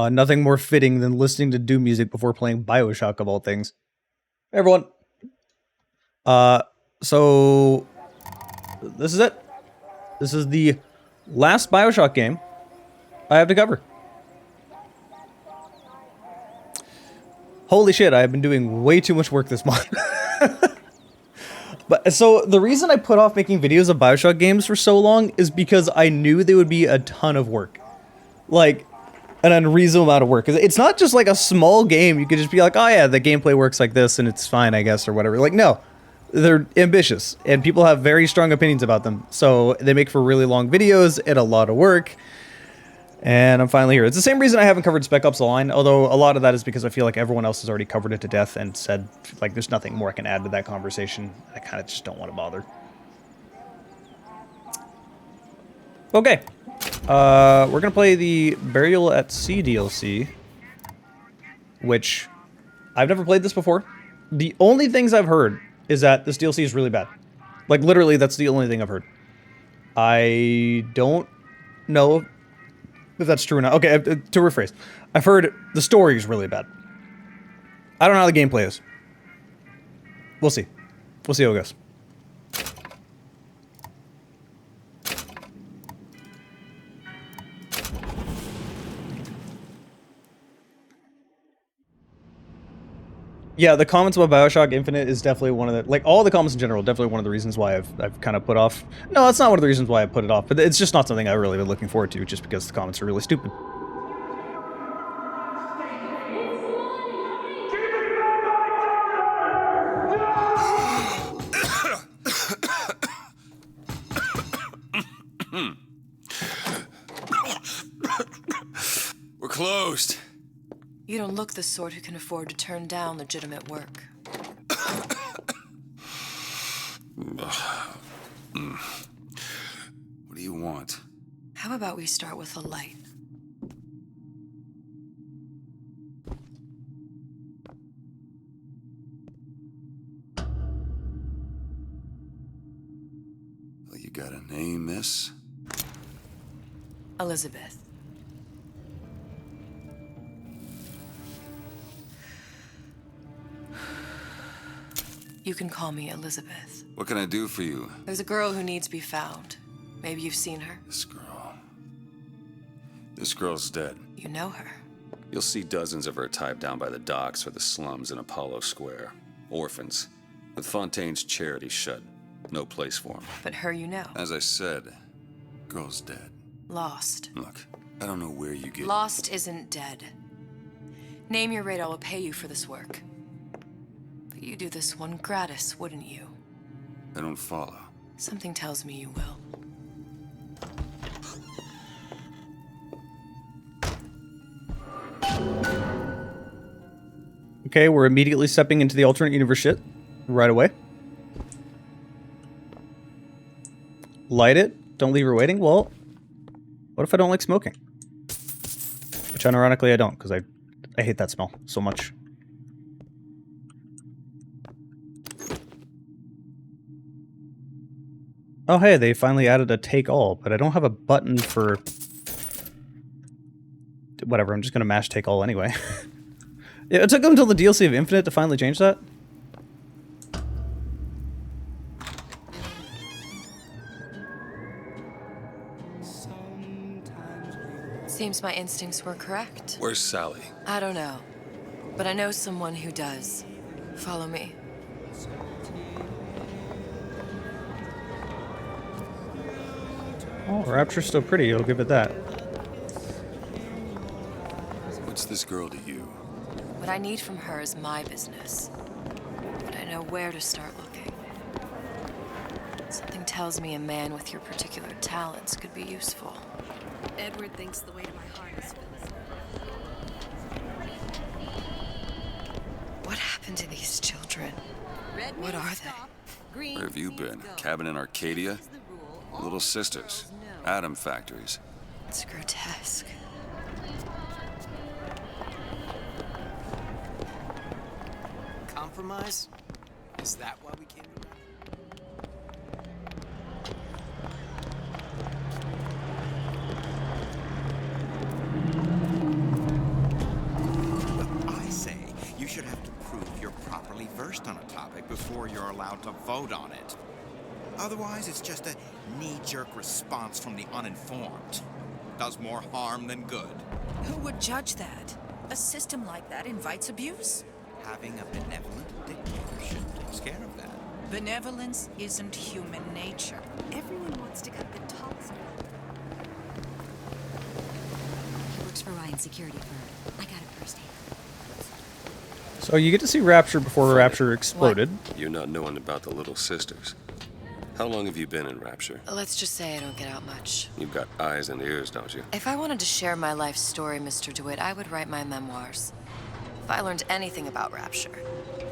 Nothing more fitting than listening to Doom music before playing Bioshock of all things. Hey everyone. So this is it. This is the last Bioshock game I have to cover. Holy shit, I have been doing way too much work this month. But so the reason I put off making videos of Bioshock games for so long is because I knew they would be a ton of work. Like, an unreasonable amount of work. It's not just like a small game. You could just be like, oh yeah, the gameplay works like this and it's fine, I guess, or whatever. Like, no. They're ambitious, and people have very strong opinions about them. So they make for really long videos and a lot of work. And I'm finally here. It's the same reason I haven't covered Spec Ops: The Line, although a lot of that is because I feel like everyone else has already covered it to death and said, like, there's nothing more I can add to that conversation. I kind of just don't want to bother. Okay. We're going to play the Burial at Sea DLC, which I've never played this before. The only things I've heard is that this DLC is really bad. Like, literally, that's the only thing I've heard. I don't know if that's true or not. Okay, to rephrase. I've heard the story is really bad. I don't know how the gameplay is. We'll see. We'll see how it goes. Yeah, the comments about Bioshock Infinite is definitely one of the, like, all the comments in general, definitely one of the reasons why I've kind of put off. No, that's not one of the reasons why I put it off, but it's just not something I've really been looking forward to, just because the comments are really stupid. We're closed. You don't look the sort who can afford to turn down legitimate work. What do you want? How about we start with a light? Well, you got a name, miss? Elizabeth. You can call me Elizabeth. What can I do for you? There's a girl who needs to be found. Maybe you've seen her. This girl. This girl's dead. You know her. You'll see dozens of her tied down by the docks or the slums in Apollo Square. Orphans. With Fontaine's charity shut. No place for them. But her you know. As I said, girl's dead. Lost. Look, I don't know where you get... Lost isn't dead. Name your rate, I will pay you for this work. But you'd do this one gratis, wouldn't you? I don't follow. Something tells me you will. Okay, we're immediately stepping into the alternate universe shit right away. Light it. Don't leave her waiting. Well, what if I don't like smoking? Which, unironically, I don't, because I hate that smell so much. Oh, hey, they finally added a take all, but I don't have a button for... Whatever, I'm just going to mash take all anyway. Yeah, it took them until the DLC of Infinite to finally change that. Seems my instincts were correct. Where's Sally? I don't know, but I know someone who does. Follow me. Oh, Rapture's still pretty, I'll give it that. What's this girl to you? What I need from her is my business. But I know where to start looking. Something tells me a man with your particular talents could be useful. Edward thinks the way to my heart is Phyllis. What happened to these children? What are they? Where have you been? Cabin in Arcadia? Little sisters. Atom factories. It's grotesque. Compromise? Is that why we came around? a vote on it. Otherwise, it's just a knee-jerk response from the uninformed. Does more harm than good. Who would judge that? A system like that invites abuse. Having a benevolent dictatorship takes care of that. Benevolence isn't human nature. Everyone wants to cut the tallest one. He works for Ryan Security Firm. I got it firsthand. So you get to see Rapture before Rapture exploded. You're not knowing about the Little Sisters. How long have you been in Rapture? Let's just say I don't get out much. You've got eyes and ears, don't you? If I wanted to share my life story, Mr. DeWitt, I would write my memoirs. If I learned anything about Rapture,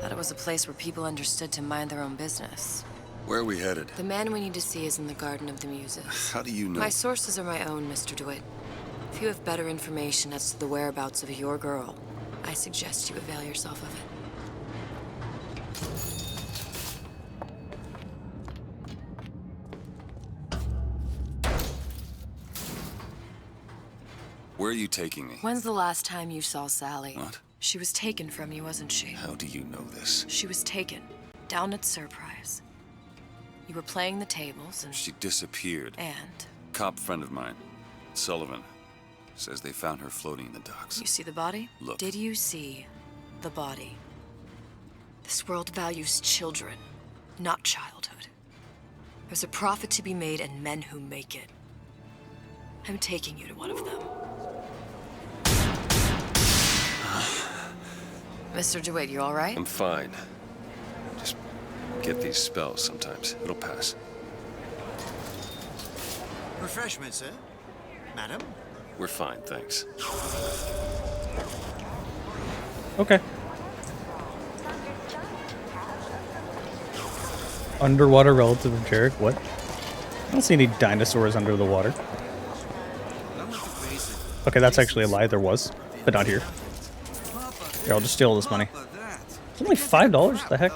that it was a place where people understood to mind their own business. Where are we headed? The man we need to see is in the Garden of the Muses. How do you know? My sources are my own, Mr. DeWitt. If you have better information as to the whereabouts of your girl, I suggest you avail yourself of it. Where are you taking me? When's the last time you saw Sally? What? She was taken from you, wasn't she? How do you know this? She was taken, down at Surprise. You were playing the tables and... She disappeared. And? Cop friend of mine, Sullivan, says they found her floating in the docks. You see the body? Look. Did you see the body? This world values children, not childhood. There's a profit to be made and men who make it. I'm taking you to one of them. Mr. DeWitt, you all right? I'm fine. Just get these spells sometimes. It'll pass. Refreshment, sir? Madam? We're fine, thanks. Okay. Underwater relative of Jarek. What? I don't see any dinosaurs under the water. Okay, that's actually a lie. There was, but not here. Here, I'll just steal all this money. It's only $5. What the heck?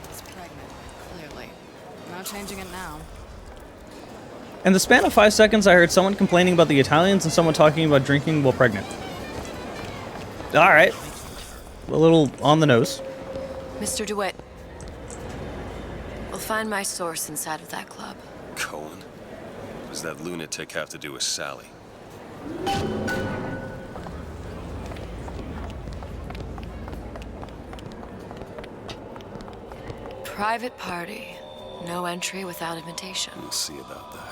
It's pregnant, clearly. No changing it now. In the span of 5 seconds, I heard someone complaining about the Italians and someone talking about drinking while pregnant. All right. A little on the nose. Mr. DeWitt, we'll find my source inside of that club. Cohen? What does that lunatic have to do with Sally? Private party. No entry without invitation. We'll see about that.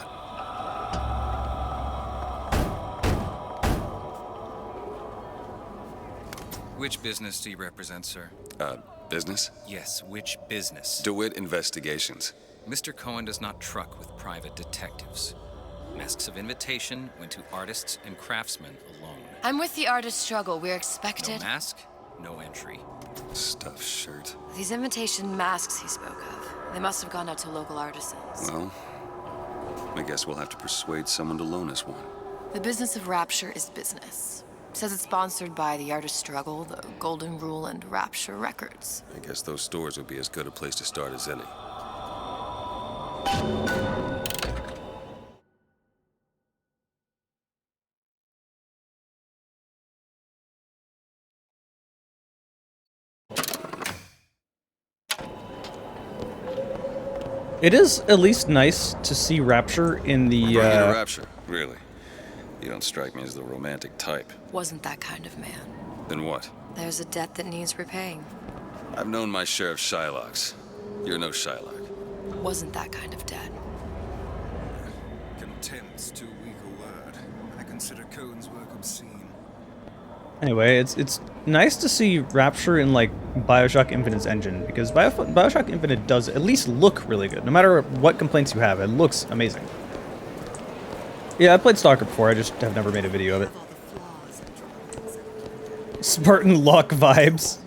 Which business do you represent, sir? Business? Yes, which business? DeWitt Investigations. Mr. Cohen does not truck with private detectives. Masks of invitation went to artists and craftsmen alone. I'm with the artist struggle. We're No expected. mask, no entry. Stuffed shirt. These invitation masks he spoke of, they must have gone out to local artisans. Well, I guess we'll have to persuade someone to loan us one. The business of Rapture is business. Says it's sponsored by the Artist Struggle, the Golden Rule, and Rapture Records. I guess those stores would be as good a place to start as any. It is at least nice to see Rapture in the. Bring you to Rapture, really. You don't strike me as the romantic type. Wasn't that kind of man. Then what? There's a debt that needs repaying. I've known my share of Shylocks. You're no Shylock. Wasn't that kind of debt. Contempt's too weak a word. I consider Cohen's work obscene. Anyway, it's nice to see Rapture in like Bioshock Infinite's engine because Bioshock Infinite does at least look really good. No matter what complaints you have, it looks amazing. Yeah, I played Stalker before. I just have never made a video of it. Spartan Locke vibes.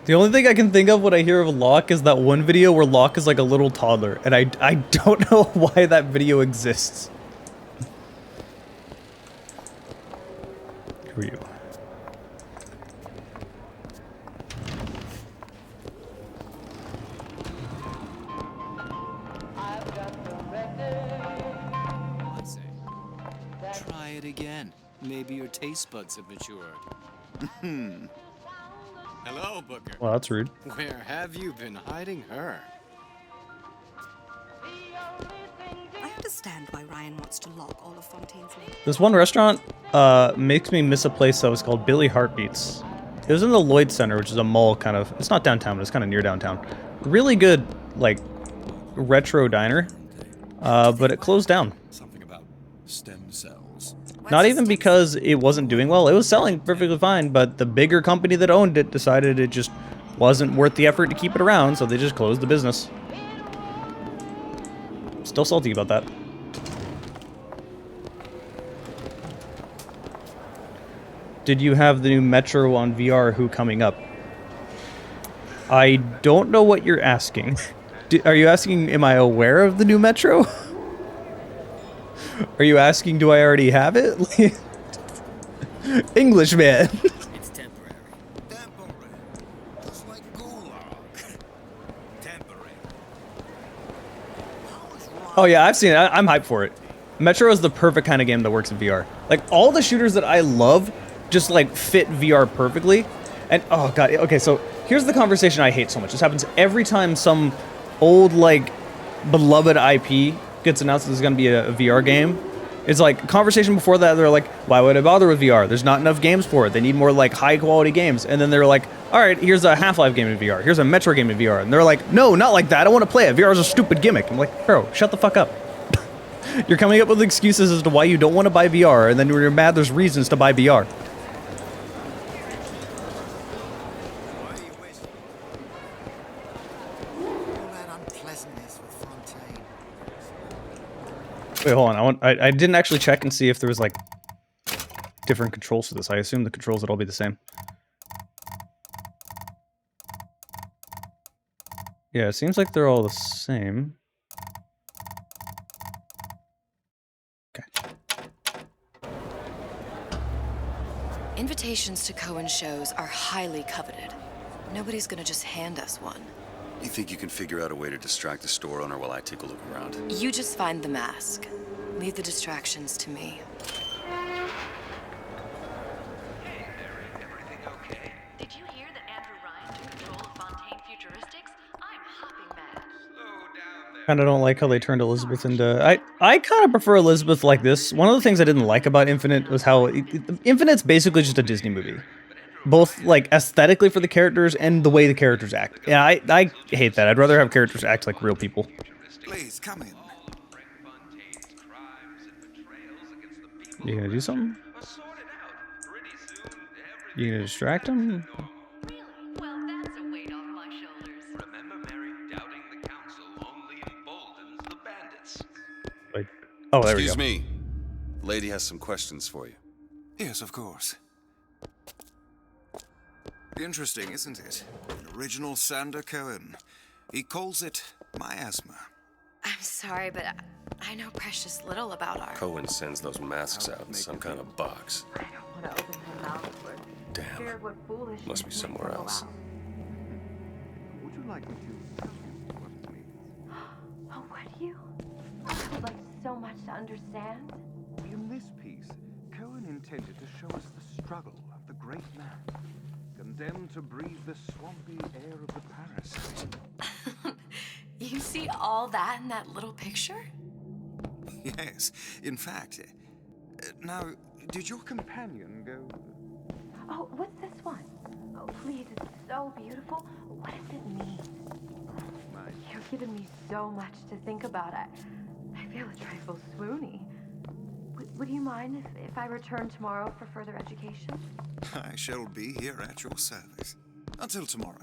The only thing I can think of when I hear of Locke is that one video where Locke is like a little toddler, and I don't know why that video exists. Who are you? Try it again. Maybe your taste buds have matured. Hello, Booker. Well, that's rude. Where have you been hiding her? I understand why Ryan wants to lock all of Fontaine's names. This one restaurant makes me miss a place that was called Billy Heartbeats. It was in the Lloyd Center, which is a mall kind of. It's not downtown, but it's kind of near downtown. Really good, like, retro diner. But it closed down. Something about stem cells. Not even because it wasn't doing well. It was selling perfectly fine, but the bigger company that owned it decided it just wasn't worth the effort to keep it around, so they just closed the business. Still salty about that. Did you have the new Metro on VR Who coming up? I don't know what you're asking. Are you asking, am I aware of the new Metro? Are you asking, do I already have it? English, man. It's temporary. Temporary. Just like Gulag. Temporary. Oh yeah, I've seen it. I'm hyped for it. Metro is the perfect kind of game that works in VR. Like, all the shooters that I love just, like, fit VR perfectly. And, oh god, okay, so here's the conversation I hate so much. This happens every time some old, like, beloved IP gets announced there's gonna be a VR game. It's like, conversation before that, they're like, why would I bother with VR? There's not enough games for it. They need more, like, high-quality games. And then they're like, alright, here's a Half-Life game in VR. Here's a Metro game in VR. And they're like, no, not like that. I want to play it. VR is a stupid gimmick. I'm like, bro, shut the fuck up. You're coming up with excuses as to why you don't want to buy VR, and then when you're mad, there's reasons to buy VR. Wait, hold on. I didn't actually check and see if there was, like, different controls for this. I assume the controls would all be the same. Yeah, it seems like they're all the same. Okay. Invitations to Cohen shows are highly coveted. Nobody's gonna just hand us one. You think you can figure out a way to distract the store owner while I take a look around? You just find the mask. Leave the distractions to me. Did you hear that Andrew Ryan took control of Fontaine Futuristics? I'm hopping mad. Kind of don't like how they turned Elizabeth into... I kind of prefer Elizabeth like this. One of the things I didn't like about Infinite was how... Infinite's basically just a Disney movie. Both, like, aesthetically for the characters and the way the characters act. Yeah, I hate that. I'd rather have characters act like real people. Please, come in. You gonna do something? You gonna distract him? Well, that's a weight off my shoulders. Remember, Mary, doubting the council only emboldens the bandits. Like, oh, there we go. Excuse me. Lady has some questions for you. Yes, of course. Interesting, isn't it? An original Sander Cohen. He calls it miasma. I'm sorry, but I know precious little about art. Cohen sends those masks out in some kind of box. I don't want to open my mouth for Damn. fear of what foolishness Must be somewhere might go else. out. Would you like me to tell you what it means? Oh, would you? I would like so much to understand. In this piece, Cohen intended to show us the struggle of the great man, condemned to breathe the swampy air of the parasite. You see all that in that little picture? Yes, in fact. Now, did your companion go... Oh, what's this one? Oh, please, it's so beautiful. What does it mean? You've given me so much to think about. I feel a trifle swoony. Would you mind if I return tomorrow for further education? I shall be here at your service. Until tomorrow.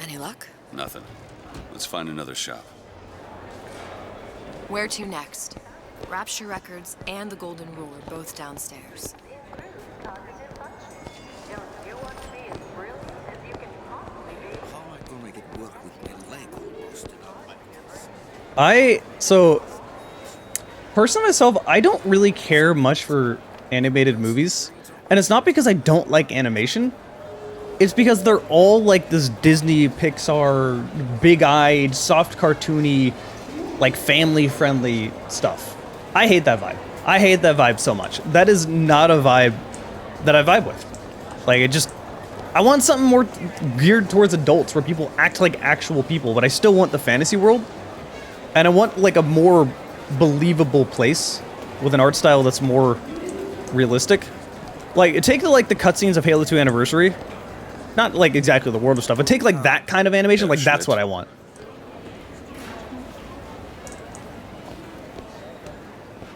Any luck? Nothing. Let's find another shop. Where to next? Rapture Records and the Golden Rule are both downstairs. How am I gonna make it work with my leg all busted up? So, personally myself, I don't really care much for animated movies. And it's not because I don't like animation. It's because they're all like this Disney, Pixar, big-eyed, soft cartoony, like family-friendly stuff. I hate that vibe. I hate that vibe so much. That is not a vibe that I vibe with. Like, it just... I want something more geared towards adults where people act like actual people, but I still want the fantasy world. And I want, like, a more believable place with an art style that's more realistic. Like, take the cutscenes of Halo 2 Anniversary. Not, like, exactly the world of stuff, but take, like, that kind of animation. Like, that's what I want.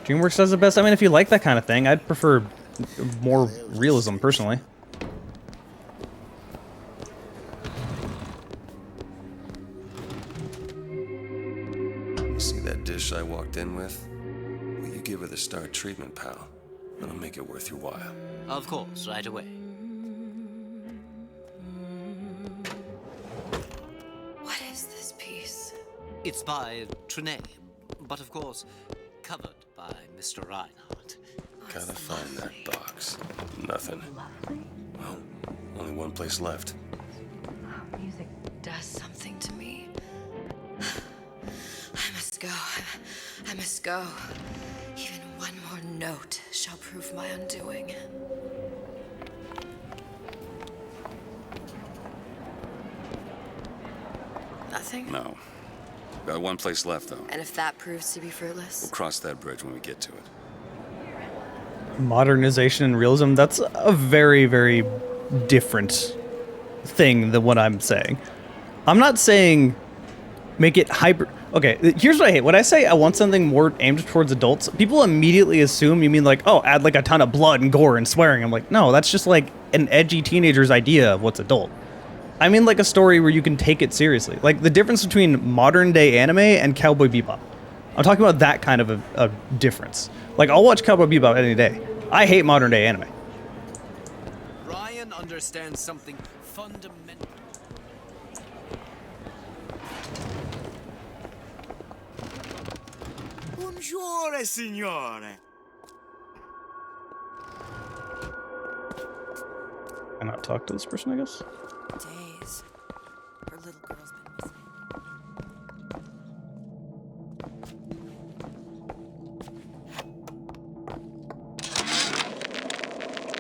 DreamWorks does the best. I mean, if you like that kind of thing, I'd prefer more realism, personally. See that dish I walked in with? Will you give her the star treatment, pal? That'll make it worth your while. Of course, right away. What is this piece? It's by Trine, but of course, covered by Mr. Reinhardt. Gotta find that box. Nothing. Well, only one place left. Music does something to me. I must go. I must go. Even one more note shall prove my undoing. Nothing? No. Got one place left, though. And if that proves to be fruitless? We'll cross that bridge when we get to it. Modernization and realism, that's a very, very different thing than what I'm saying. I'm not saying make it hyper... Okay, here's what I hate. When I say I want something more aimed towards adults, people immediately assume you mean like, oh, add like a ton of blood and gore and swearing. I'm like, no, that's just like an edgy teenager's idea of what's adult. I mean like a story where you can take it seriously. Like the difference between modern day anime and Cowboy Bebop. I'm talking about that kind of a difference. Like I'll watch Cowboy Bebop any day. I hate modern day anime. Ryan understands something fundamental. Buongiorno, signore. Can I not talk to this person, I guess? Days. Her little girl's been missing.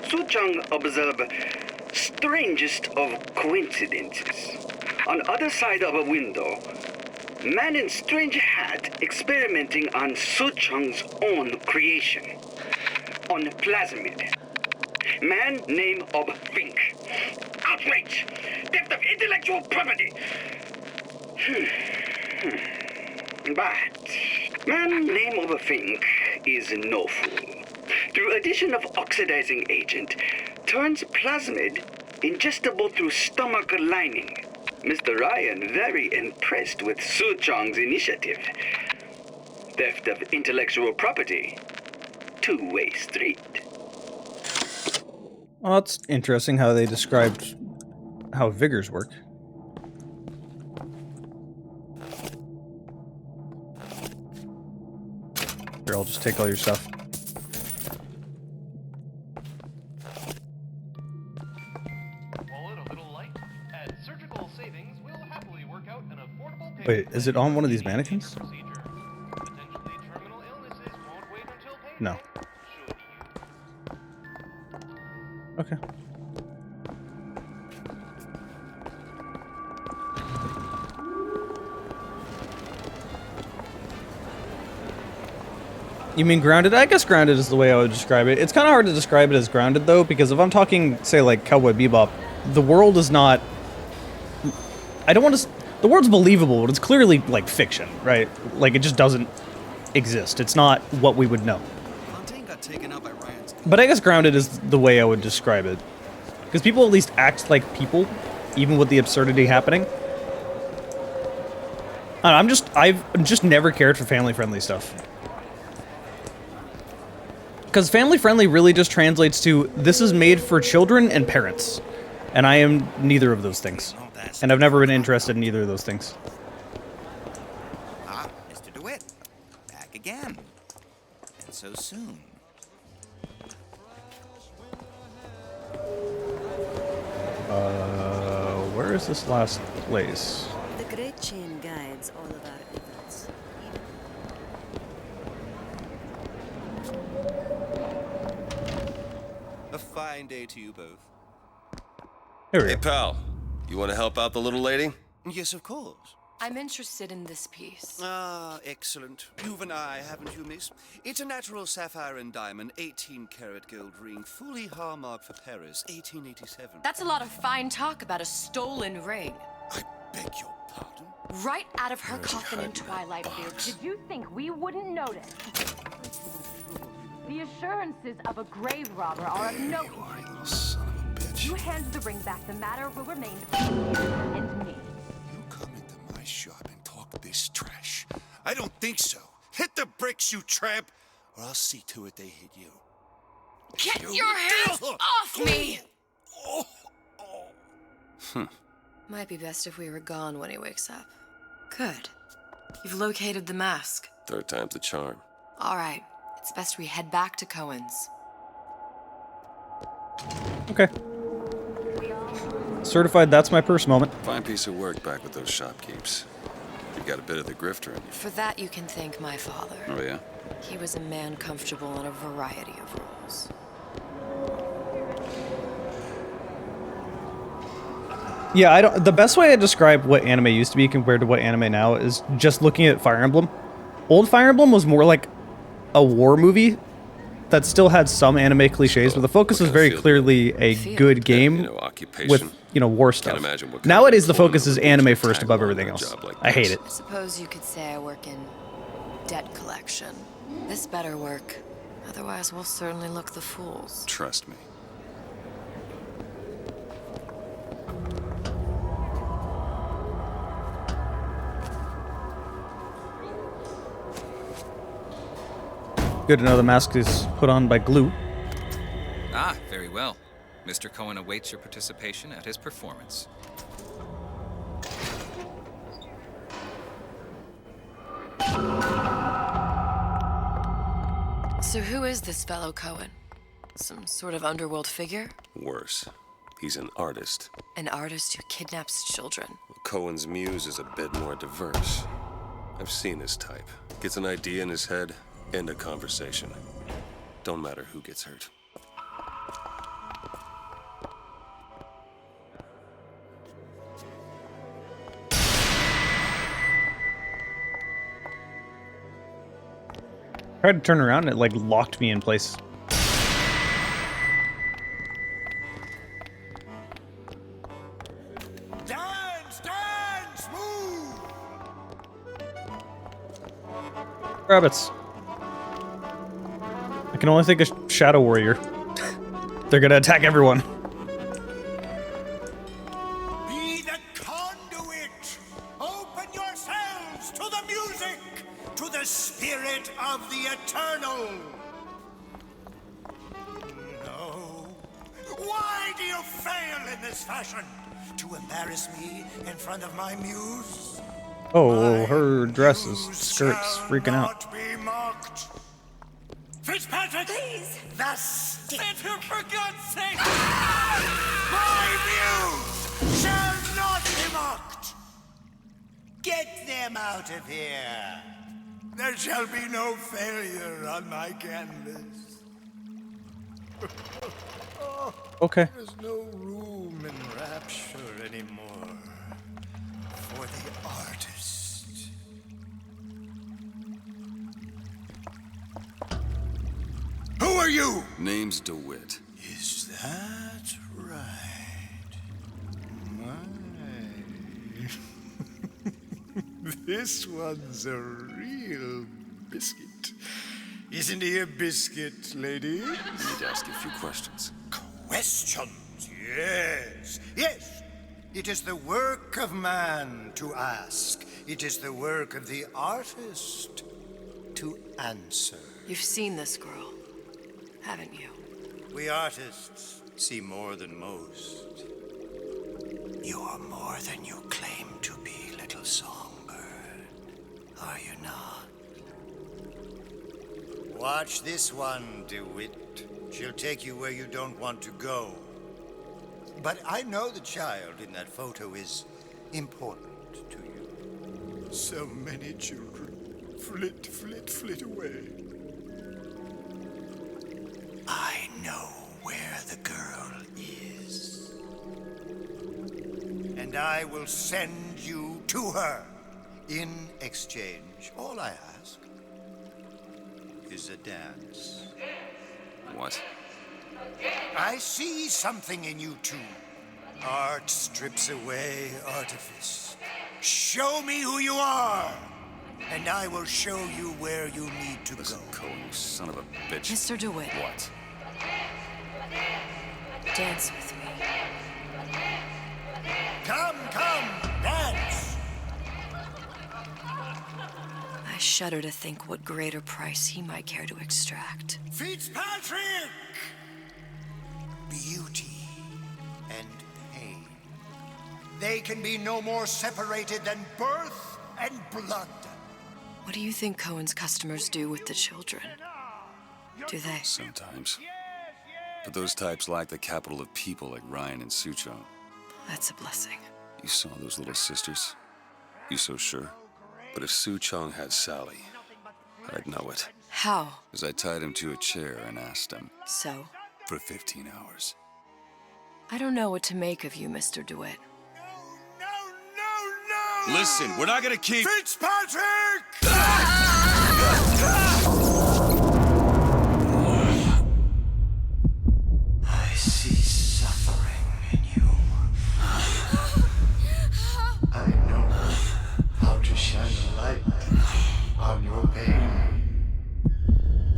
Suchang observed strangest of coincidences. On other side of a window, man in strange hat experimenting on Suchang's own creation. On plasmid. Man name of Fink. Outrage! Theft of intellectual property! But man name of Fink is no fool. Through addition of oxidizing agent, turns plasmid ingestible through stomach lining. Mr. Ryan very impressed with Su Chong's initiative. Theft of intellectual property. Two-way street. Well, that's interesting how they described how vigors work. Here, I'll just take all your stuff. Wait, is it on one of these mannequins? No. Okay. You mean grounded? I guess grounded is the way I would describe it. It's kind of hard to describe it as grounded, though, because if I'm talking, say, like Cowboy Bebop, the world is not... I don't want to... The world's believable, but it's clearly, like, fiction, right? Like, it just doesn't exist. It's not what we would know. But I guess grounded is the way I would describe it. Because people at least act like people, even with the absurdity happening. I don't know, I've just never cared for family-friendly stuff. Because family-friendly really just translates to, this is made for children and parents. And I am neither of those things. And I've never been interested in either of those things. Ah, Mr. DeWitt. Back again. And so soon. Where's this last place? The Great Chain guides all of our efforts. A fine day to you both. Here we Hey, go. pal. You want to help out the little lady? Yes, of course. I'm interested in this piece. Ah, excellent. You've an eye, haven't you, miss? It's a natural sapphire and diamond, 18-karat gold ring, fully hallmarked for Paris, 1887. That's a lot of fine talk about a stolen ring. I beg your pardon? Right out of her coffin in Twilight View. Did you think we wouldn't notice? The assurances of a grave robber are of no use. You hand the ring back, the matter will remain between you and me. You come into my shop and talk this trash. I don't think so. Hit the bricks, you tramp, or I'll see to it they hit you. Get your hands off me! Might be best if we were gone when he wakes up. Good. You've located the mask. Third time's the charm. All right. It's best we head back to Cohen's. Okay. Certified that's my purse moment. Fine piece of work back with those shopkeepers. You got a bit of the grifter in you. For that, you can thank my father. Oh, yeah? He was a man comfortable in a variety of roles. Yeah, I don't. The best way I describe what anime used to be compared to what anime now is just looking at Fire Emblem. Old Fire Emblem was more like a war movie that still had some anime cliches, but the focus was very clearly a good game with, war stuff. Nowadays, the focus is anime first above everything else. I hate it. I suppose you could say I work in debt collection. This better work. Otherwise, we'll certainly look the fools. Trust me. Good to know the mask is put on by glue. Ah, very well. Mr. Cohen awaits your participation at his performance. So who is this fellow Cohen? Some sort of underworld figure? Worse. He's an artist. An artist who kidnaps children. Cohen's muse is a bit more diverse. I've seen this type. Gets an idea in his head, end a conversation. Don't matter who gets hurt. Tried to turn around and it like locked me in place. Dance, move! Rabbits. I can only think of Shadow Warrior. They're gonna attack everyone. Be the conduit! Open yourselves to the music, to the spirit of the eternal! No. Why do you fail in this fashion? To embarrass me in front of my muse? Oh, her dresses, skirts, freaking out. Not be mocked. Fitzpatrick! Please! The stick! For God's sake! My muse shall not be mocked! Get them out of here! There shall be no failure on my canvas. Okay. There's no room in rapture anymore for the artist. Who are you? Name's DeWitt. Is that right? My. This one's a real biscuit. Isn't he a biscuit, lady? I need to ask you a few questions. Questions, yes. Yes. It is the work of man to ask. It is the work of the artist to answer. You've seen this girl, haven't you? We artists see more than most. You are more than you claim to be, little songbird. Are you not? Watch this one, DeWitt. She'll take you where you don't want to go. But I know the child in that photo is important to you. So many children. Flit, flit, flit away. I know where the girl is. And I will send you to her. In exchange, all I ask is a dance. What? I see something in you two. Art strips away artifice. Show me who you are, and I will show you where you need to Listen, go. Cohen, you son of a bitch. Mr. DeWitt. What? Dance with me. Come, dance! I shudder to think what greater price he might care to extract. Fitzpatrick! Beauty and pain. They can be no more separated than birth and blood. What do you think Cohen's customers do with the children? Do they? Sometimes. But those types lack the capital of people like Ryan and Suchong. That's a blessing. You saw those little sisters? You so sure? But if Suchong had Sally, I'd know it. How? Because I tied him to a chair and asked him. So? For 15 hours. I don't know what to make of you, Mr. DeWitt. Listen, we're not gonna keep... Fitzpatrick! I see suffering in you. I know how to shine a light on your pain.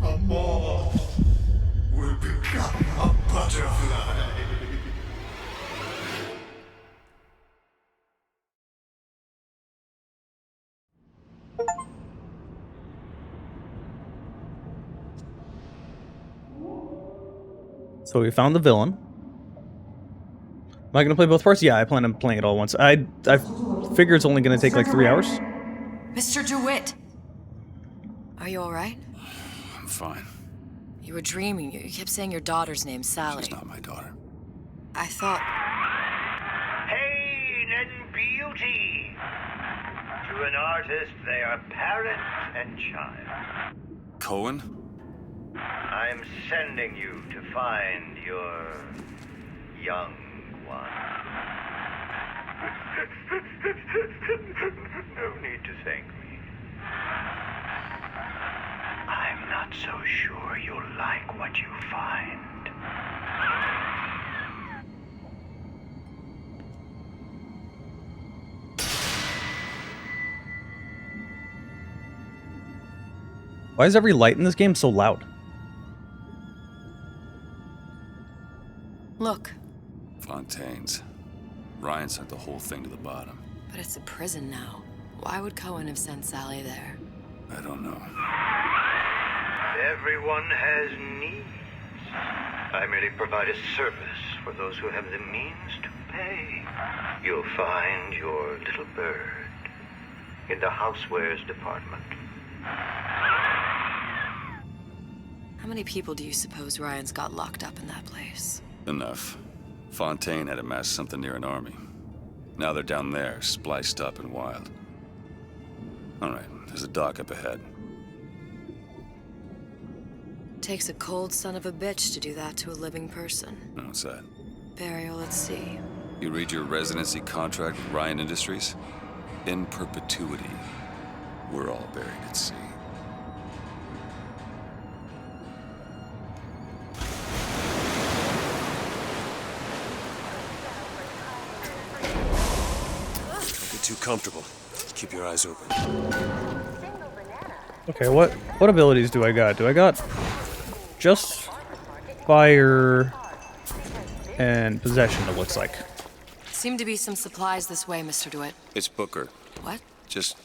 A moth will become a butterfly. So we found the villain. Am I gonna play both parts? Yeah, I plan on playing it all once. I figure it's only gonna take like 3 hours. Mr. DeWitt! Are you alright? I'm fine. You were dreaming. You kept saying your daughter's name, Sally. She's not my daughter. I thought... Pain and beauty. To an artist, they are parent and child. Cohen? I'm sending you to find your young one. No need to thank me. I'm not so sure you'll like what you find. Why is every light in this game so loud? Look. Fontaine's. Ryan sent the whole thing to the bottom. But it's a prison now. Why would Cohen have sent Sally there? I don't know. Everyone has needs. I merely provide a service for those who have the means to pay. You'll find your little bird in the housewares department. How many people do you suppose Ryan's got locked up in that place? Enough. Fontaine had amassed something near an army. Now they're down there, spliced up and wild. Alright, there's a dock up ahead. Takes a cold son of a bitch to do that to a living person. What's that? Burial at sea. You read your residency contract with Ryan Industries? In perpetuity, we're all buried at sea. Don't get too comfortable. Keep your eyes open. Okay, what abilities do I got? Do I got just fire and possession, it looks like. Seem to be some supplies this way, Mr. DeWitt. It's Booker. What? Just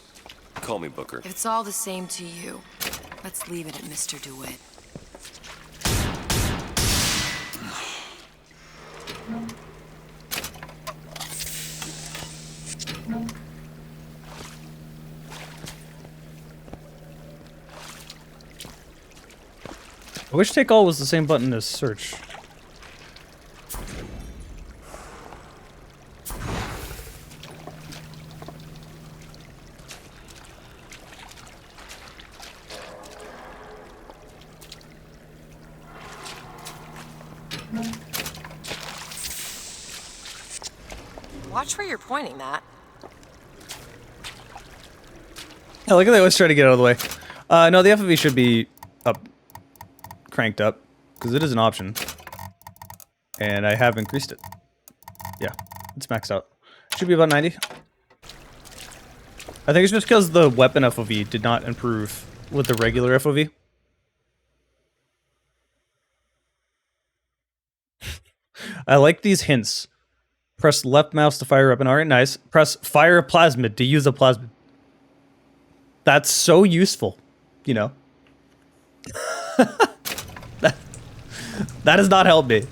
call me Booker. If it's all the same to you, let's leave it at Mr. DeWitt. I wish take all was the same button as search. Watch where you're pointing that. Yeah, look at they always try to get out of the way. No, the FOV should be cranked up, because it is an option. And I have increased it. Yeah, it's maxed out. Should be about 90. I think it's just because the weapon FOV did not improve with the regular FOV. I like these hints. Press left mouse to fire up an alright, nice. Press fire a plasmid to use a plasmid. That's so useful, you know. that has not helped me.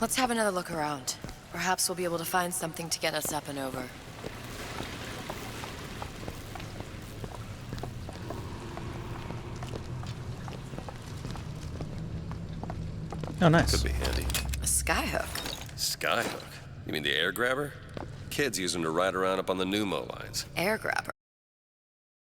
Let's have another look around. Perhaps we'll be able to find something to get us up and over. Oh, nice. Could be handy. A skyhook. Skyhook? You mean the air grabber? Kids use them to ride around up on the pneumo lines. Air grabber.